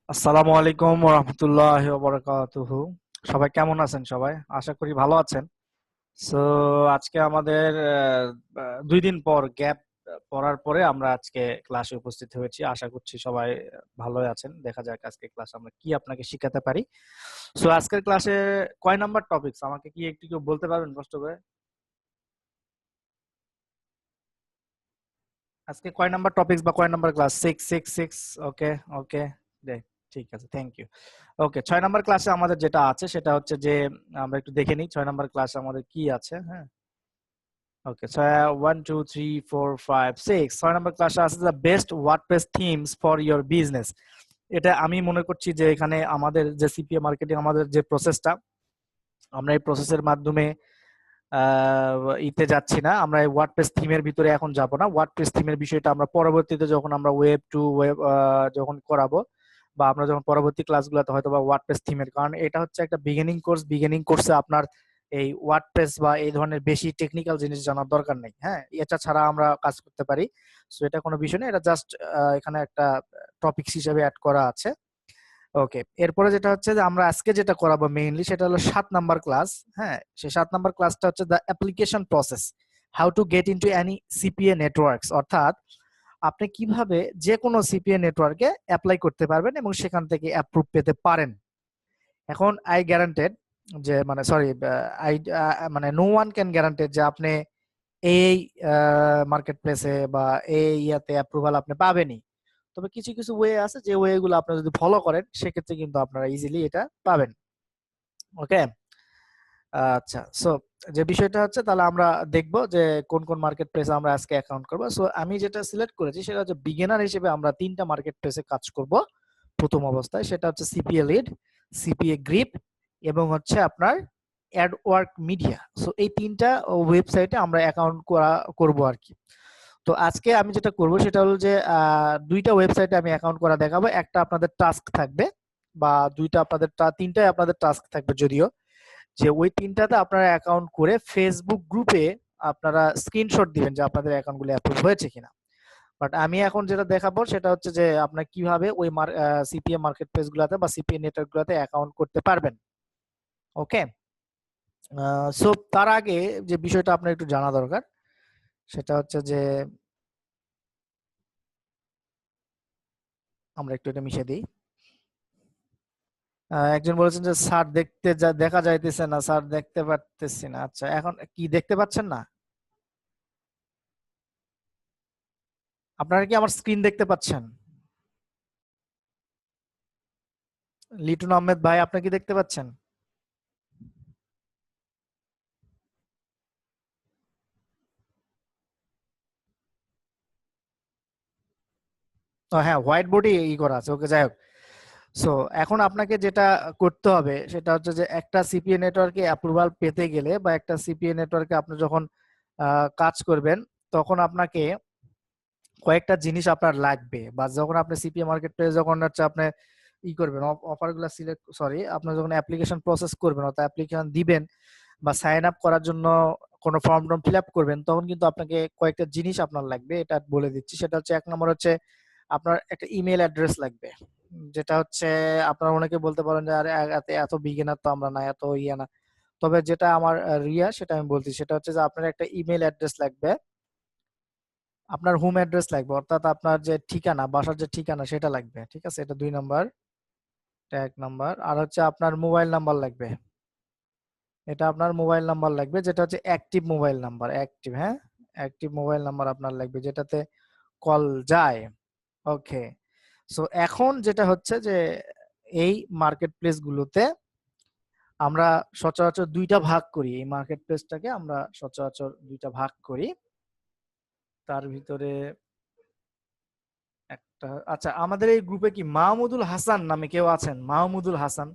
আসসালামু আলাইকুম ওয়া রাহমাতুল্লাহি ওয়া বারাকাতুহু। সবাই কেমন আছেন? সবাই আশা করি ভালো আছেন। সো আজকে আমাদের 2 দিন পর গ্যাপ পড়ার পরে আমরা আজকে ক্লাসে উপস্থিত হয়েছি। আশা করছি সবাই ভালোই আছেন। দেখা যাক আজকে ক্লাস আমরা কি আপনাকে শিখাতে পারি। সো আজকের ক্লাসে কয় নাম্বার টপিকস আমাকে কি একটু কেউ বলতে পারবেন কষ্ট করে? আজকে কয় নাম্বার টপিকস বা কয় নাম্বার ক্লাস? 6 ওকে, ওকে। ঠিক আছে, থ্যাংক ইউ। ওকে, 6 নাম্বার ক্লাসে আমাদের যেটা আছে সেটা হচ্ছে যে আমরা একটু দেখে নিই 6 নাম্বার ক্লাসে আমাদের কি আছে। হ্যাঁ, ওকে। 1 2 3 4 5 6 6 নাম্বার ক্লাসে আছে the best WordPress themes for your business. এটা আমি মনে করছি যে এখানে আমাদের যে সিপিএ মার্কেটিং আমাদের যে প্রসেসটা, আমরা এই প্রসেসের মাধ্যমে ইতে যাচ্ছি না, আমরা এই ওয়ার্ডপ্রেস থিমের ভিতরে এখন যাব না। ওয়ার্ডপ্রেস থিমের বিষয়টা আমরা পরবর্তীতে যখন আমরা ওয়েব টু ওয়েব যখন করাবো, বা আমরা যখন পরবর্তী ক্লাসগুলোতে হয়তো বা ওয়ার্ডপ্রেস থিমের, কারণ এটা হচ্ছে একটা বিগিনিং কোর্স। বিগিনিং কোর্সে আপনার এই ওয়ার্ডপ্রেস বা এই ধরনের বেশি টেকনিক্যাল জিনিস জানার দরকার নেই। হ্যাঁ, এটা ছাড়া আমরা কাজ করতে পারি। সো এটা কোনো বিষয় নেই, এটা জাস্ট এখানে একটা টপিকস হিসেবে অ্যাড করা আছে। ওকে, এরপরে যেটা হচ্ছে যে আমরা আজকে যেটা করাবো মেইনলি সেটা হলো 7 নাম্বার ক্লাস। হ্যাঁ, সেই 7 নাম্বার ক্লাসটা হচ্ছে the application process, how to get into any CPA networks. অর্থাৎ আপনি কিভাবে যে কোনো সিপিএ নেটওয়ার্কে অ্যাপ্লাই করতে পারবেন এবং সেখান থেকে অ্যাপ্রুভ পেতে পারেন। এখন আই গ্যারান্টেড যে, মানে সরি, আই মানে নো ওয়ান ক্যান গ্যারান্টেড যে আপনি এই মার্কেট প্লেসে বা এই ইয়াতে অ্যাপ্রুভাল আপনি পাবেনই। তবে কিছু কিছু ওয়ে আছে, যে ওয়ে গুলো আপনি যদি ফলো করেন সেক্ষেত্রে কিন্তু আপনারা ইজিলি এটা পাবেন। ওকে, আচ্ছা। সো যে বিষয়টা হচ্ছে, তাহলে আমরা দেখব যে কোন কোন মার্কেট প্লেসে আমরা আজকে অ্যাকাউন্ট করব। সো আমি যেটা সিলেক্ট করেছি সেটা হচ্ছে বিগিনার হিসেবে আমরা 3টা মার্কেট প্লেসে কাজ করব প্রথম অবস্থায়। সেটা হচ্ছে সিপিএ লিড, সিপিএ গ্রিপ এবং হচ্ছে আপনার অ্যাডওয়ার্ক মিডিয়া। সো এই 3টা ওয়েবসাইটে আমরা অ্যাকাউন্ট করব আর কি। তো আজকে আমি যেটা করব সেটা হলো যে 2টা ওয়েবসাইটে আমি অ্যাকাউন্ট করা দেখাবো। একটা আপনাদের টাস্ক থাকবে, বা 2টা আপনাদের 3টাই আপনাদের টাস্ক থাকবে যদিও, যে ওই 3টাতে আপনারা অ্যাকাউন্ট করে ফেসবুক গ্রুপে আপনারা স্ক্রিনশট দিবেন যে আপনাদের অ্যাকাউন্টগুলো অ্যাপ্রুভ হয়েছে কিনা। বাট আমি এখন যেটা দেখাবো সেটা হচ্ছে যে আপনারা কিভাবে ওই সিপিএ মার্কেট প্লেস গুলাতে বা সিপিএ নেটওয়ার্ক গুলাতে অ্যাকাউন্ট করতে পারবেন। ওকে, সো তার আগে যে বিষয়টা আপনার একটু জানা দরকার সেটা হচ্ছে যে আমরা একটু এটা মিশিয়ে দিই। একজন বলেছেন যে স্যার দেখা যাইতেছে না, স্যার দেখতে পারতেছি না। আচ্ছা, এখন কি দেখতে পাচ্ছেন না? আপনারা কি আমার স্ক্রিন দেখতে পাচ্ছেন? লিটন আহমেদ ভাই, আপনি কি দেখতে পাচ্ছেন? তো হ্যাঁ, হোয়াইট বোর্ডে করা আছে। ওকে, যাই হোক। সো এখন আপনাকে যেটা করতে হবে সেটা হচ্ছে যে একটা সিপিএ নেটওয়ার্কে অ্যাপ্রুভাল পেতে গেলে, বা একটা সিপিএ নেটওয়ার্কে আপনি যখন কাজ করবেন, তখন আপনাকে কয়েকটা জিনিস আপনার লাগবে। বা যখন আপনি সিপিএ মার্কেট প্লেস যখন হচ্ছে আপনি করবেন, অফারগুলো সিলেক্ট, সরি, আপনি যখন অ্যাপ্লিকেশন প্রসেস করবেন অর্থাৎ অ্যাপ্লিকেশন দিবেন বা সাইন আপ করার জন্য কোনো ফর্ম টর্ম ফিল আপ করবেন, তখন কিন্তু আপনাকে কয়েকটা জিনিস আপনার লাগবে। এটা বলে দিচ্ছি। সেটা হচ্ছে, 1 নম্বর হচ্ছে আপনার একটা ইমেল অ্যাড্রেস লাগবে। যেটা হচ্ছে, আপনারা অনেকে বলতে পারেন যে আরে এত এত বিগিনার তো আমরা না, এত ইয়া না। তবে যেটা আমার রিয়া, সেটা আমি বলছি। সেটা হচ্ছে যে আপনার একটা ইমেল অ্যাড্রেস লাগবে, আপনার হোম অ্যাড্রেস লাগবে, অর্থাৎ আপনার যে ঠিকানা, বাসার যে ঠিকানা সেটা লাগবে। ঠিক আছে, এটা 2 নম্বর। এটা 1 নম্বর। আর হচ্ছে আপনার মোবাইল নাম্বার লাগবে। এটা আপনার মোবাইল নাম্বার লাগবে, যেটা হচ্ছে অ্যাক্টিভ মোবাইল নাম্বার, অ্যাক্টিভ। হ্যাঁ, অ্যাক্টিভ মোবাইল নাম্বার আপনার লাগবে যেটাতে কল যায়। ওকে, সো এখন যেটা হচ্ছে যে এই মার্কেট প্লেস গুলোতে আমরা সচরাচর 2টা ভাগ করি। এই মার্কেট প্লেসটাকে আমরা সচরাচর 2টা ভাগ করি। তার ভিতরে একটা, আচ্ছা, আমাদের এই গ্রুপে কি মাহমুদুল হাসান নামে কেউ আছেন? মাহমুদুল হাসান,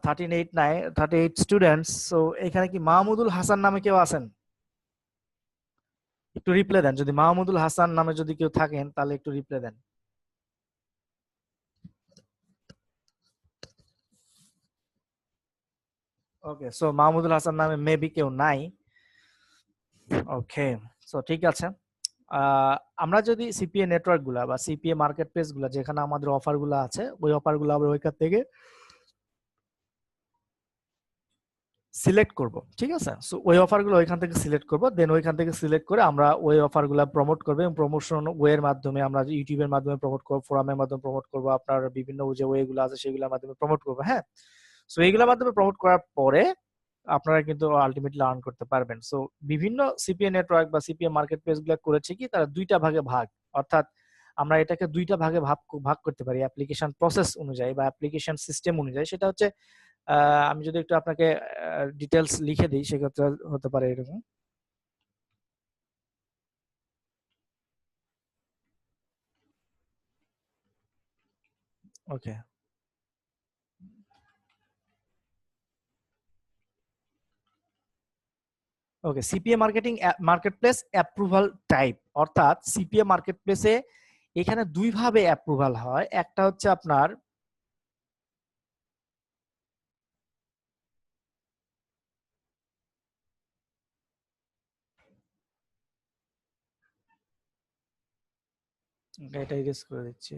38 স্টুডেন্টস। তো এখানে কি মাহমুদুল হাসান নামে কেউ আছেন? একটু রিপ্লাই দেন, যদি মাহমুদুল হাসান নামে যদি কেউ থাকেন তাহলে একটু রিপ্লাই দেন। ওকে, সো মাহমুদুল হাসান নামে মেবি কেউ নাই। ওকে, সো ঠিক আছে। আমরা যদি সিপিএ নেটওয়ার্ক গুলা বা সিপিএ মার্কেট প্লেস গুলা যেখানে আমাদের অফার গুলা আছে ওই অফার গুলো আমরা ওইখান থেকে সিলেক্ট করব, ঠিক আছে। সো ওই অফারগুলো ওইখান থেকে সিলেক্ট করব, দেন ওইখান থেকে সিলেক্ট করে আমরা ওই অফারগুলো প্রমোট করব এবং প্রমোশন ওয়ের মাধ্যমে আমরা ইউটিউবের মাধ্যমে প্রমোট করব, ফোরামের মাধ্যমে প্রমোট করব, আপনার বিভিন্ন যে ওয়েগুলো আছে সেগুলোর মাধ্যমে প্রমোট করব। হ্যাঁ, সো এইগুলোর মাধ্যমে প্রমোট করার পরে আপনারা কিন্তু আলটিমেটলি আর্ন করতে পারবেন। সো বিভিন্ন সিপিএ নেটওয়ার্ক বা সিপিএ মার্কেট প্লেস গুলো করেছে কি তারা দুইটা ভাগে ভাগ, অর্থাৎ আমরা এটাকে দুইটা ভাগে ভাগ ভাগ করতে পারি অ্যাপ্লিকেশন প্রসেস অনুযায়ী বা অ্যাপ্লিকেশন সিস্টেম অনুযায়ী। সেটা হচ্ছে আমি যদি একটু আপনাকে ডিটেলস লিখে দিই সেক্ষেত্রে হতে পারে এরকম। Okay, okay, CPA marketing marketplace approval type, অর্থাৎ সিপিএ মার্কেটপ্লেসে এখানে দুই ভাবে অ্যাপ্রুভাল হয়। একটা হচ্ছে আপনার এটা ইরেজ করে দিচ্ছি।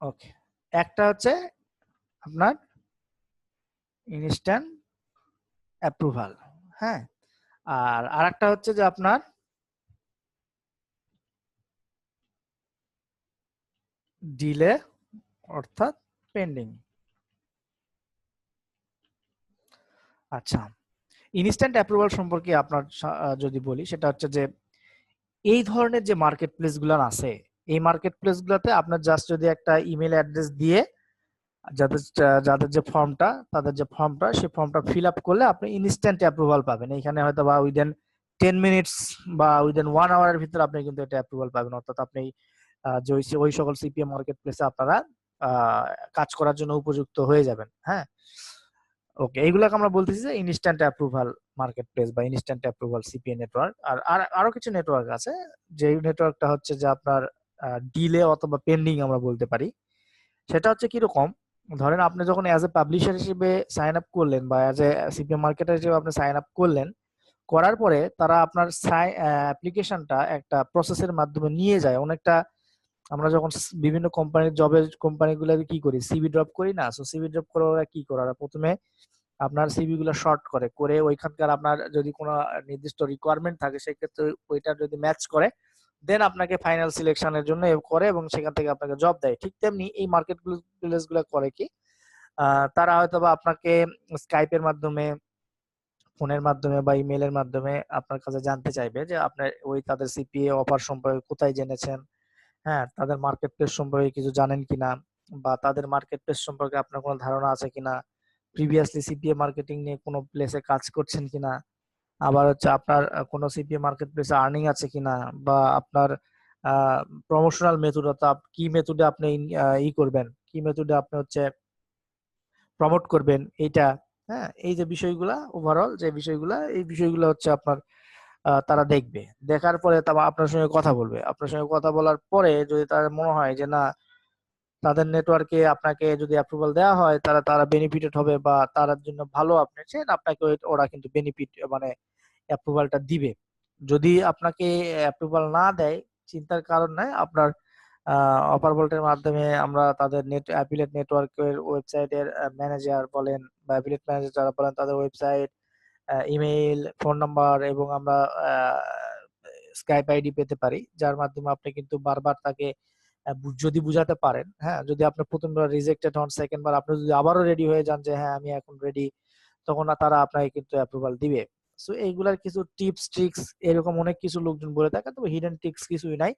ওকে, একটা হচ্ছে আপনার ইনস্ট্যান্ট অ্যাপ্রুভাল, হ্যাঁ, আর আরেকটা হচ্ছে যে আপনার ডিলে অর্থাৎ পেন্ডিং। আচ্ছা, ইনস্ট্যান্ট অ্যাপ্রুভাল সম্পর্কে আপনার যদি বলি সেটা হচ্ছে যে এই ধরনের যে মার্কেট প্লেস গুলো আছে এই মার্কেট প্লেস গুলোতে আপনার জাস্ট যদি একটা ইমেল অ্যাড্রেস দিয়ে যাদের যাদের যে ফর্মটা তাদের যে ফর্মটা সেই ফর্মটা ফিল আপ করলে আপনি ইনস্ট্যান্ট অ্যাপ্রুভাল পাবেন। এখানে হয়তো বা উইদিন 10 মিনিটস বা উইদিন 1 আওয়ারের ভিতরে আপনি কিন্তু এটা অ্যাপ্রুভাল পাবেন। অর্থাৎ আপনি যে ওই সকল সিপিএম মার্কেট প্লেসে আপনারা কাজ করার জন্য উপযুক্ত হয়ে যাবেন। হ্যাঁ, ওকে, এইগুলোকে আমরা বলতেছি যে ইনস্ট্যান্ট অ্যাপ্রুভাল মার্কেট প্লেস বা ইনস্ট্যান্ট অ্যাপ্রুভাল সিপিএ নেটওয়ার্ক। আর আরো কিছু নেটওয়ার্ক আছে যে নেটওয়ার্কটা হচ্ছে যে আপনার ডিলে অথবা পেন্ডিং আমরা বলতে পারি। সেটা হচ্ছে কিরকম, ধরেন আপনি যখন অ্যাজ এ পাবলিশার হিসেবে সাইন আপ করলেন বা অ্যাজ এ সিপিএম মার্কেটার হিসেবে আপনি সাইন আপ করলেন, করার পরে তারা আপনার অ্যাপ্লিকেশনটা একটা প্রসেসের মাধ্যমে নিয়ে যায় অনেকটা। আমরা যখন বিভিন্ন কোম্পানির জবের কোম্পানিগুলো কি করি, সিভি ড্রপ করি না? সো সিভি ড্রপ করে ওরা কি করে, ওরা প্রথমে আপনার সিভি গুলো শর্ট করে করে ওইখানকার আপনার যদি কোনো নির্দিষ্ট রিকোয়ারমেন্ট থাকে সেক্ষেত্রে ওইটা যদি ম্যাচ করে দেন আপনাকে ফাইনাল সিলেকশনের জন্য করে এবং সেখান থেকে আপনাকে জব দেয়। ঠিক তেমনি এই মার্কেট প্লেস গুলো করে কি, তারা হয়তো বা আপনাকে স্কাইপের মাধ্যমে, ফোনের মাধ্যমে বা ইমেলের মাধ্যমে আপনার কাছে জানতে চাইবে যে আপনার ওই তাদের সিপিএ অফার সম্পর্কে কোথায় জেনেছেন, হ্যাঁ, তাদের মার্কেট প্লেস সম্পর্কে কিছু জানেন কিনা বা তাদের মার্কেট প্লেস সম্পর্কে আপনার কোনো ধারণা আছে কিনা, প্রিভিয়াসলি সিপিএ মার্কেটিং নিয়ে কোনো প্লেসে কাজ করছেন কিনা, আবার হচ্ছে আপনার কোনো সিপিএ মার্কেট প্লেসে আর্নিং আছে কিনা, বা আপনার প্রমোশনাল মেথড অর্থাৎ কি মেথডে আপনি করবেন, কি মেথডে আপনি হচ্ছে প্রমোট করবেন এইটা। হ্যাঁ, এই যে বিষয়গুলা ওভারঅল যে বিষয়গুলা এই বিষয়গুলো হচ্ছে আপনার তারা দেখবে, দেখার পরে তারপর আপনার সঙ্গে কথা বলবে। আপনার সঙ্গে কথা বলার পরে যদি তার মনে হয় যে না তাদের নেটওয়ার্কে আপনাকে যদি অ্যাপ্রুভাল দেওয়া হয় তারা তারা বেনিফিটেড হবে বা তার জন্য ভালো আপনি চান, আপনাকে ওরা কিন্তু বেনিফিট মানে অ্যাপ্রুভালটা দিবে। যদি আপনাকে অ্যাপ্রুভাল না দেয় চিন্তার কারণ নাই, আপনার অফার ভোল্টের মাধ্যমে আমরা তাদের অ্যাফিলিয়েট নেটওয়ার্কের ওয়েবসাইটের ম্যানেজার বলেন বা অ্যাফিলিয়েট ম্যানেজার যারা বলেন তাদের ওয়েবসাইট, ইমেইল, ফোন নাম্বার এবং আমরা স্কাইপ আইডি পেতে পারি, যার মাধ্যমে আপনি কিন্তু বারবার তাকে যদি বুঝাতে পারেন, হ্যাঁ, যদি আপনি প্রথমবার রিজেক্টেড হন, সেকেন্ড বার আপনি যদি আবারও রেডি হয়ে যান যে হ্যাঁ আমি এখন রেডি, তখন তারা আপনাকে কিন্তু অ্যাপ্রুভাল দিবে। সো এইগুলার কিছু টিপস ট্রিক্স এরকম অনেক কিছু লোকজন বলে থাকে, তবে হিডেন ট্রিক্স কিছুই নাই।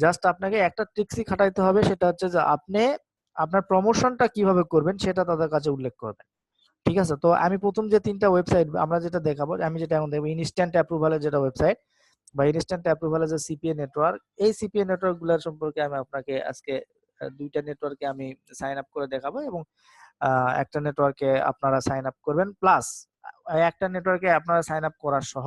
জাস্ট আপনাকে একটা ট্রিক্সই খাটাইতে হবে, সেটা হচ্ছে যে আপনি আপনার প্রমোশনটা কিভাবে করবেন সেটা তাদের কাছে উল্লেখ করবেন। ঠিক আছে, তো আমি প্রথম যে তিনটা ওয়েবসাইট আমরা যেটা দেখাবো, আমি যেটা এখন দেখবো ইনস্ট্যান্ট অ্যাপ্রুভালের যেটা ওয়েবসাইট বা ইনস্ট্যান্ট অ্যাপ্রুভালের যে সিপিএ নেটওয়ার্ক, এই সিপিএ নেটওয়ার্ক গুলোর সম্পর্কে আমি আপনাকে আজকে দুইটা নেটওয়ার্কে আমি সাইন আপ করে দেখাবো এবং একটা নেটওয়ার্কে আপনারা সাইন আপ করবেন প্লাস একটা নেটওয়ার্কে আপনারা সাইন আপ করার সহ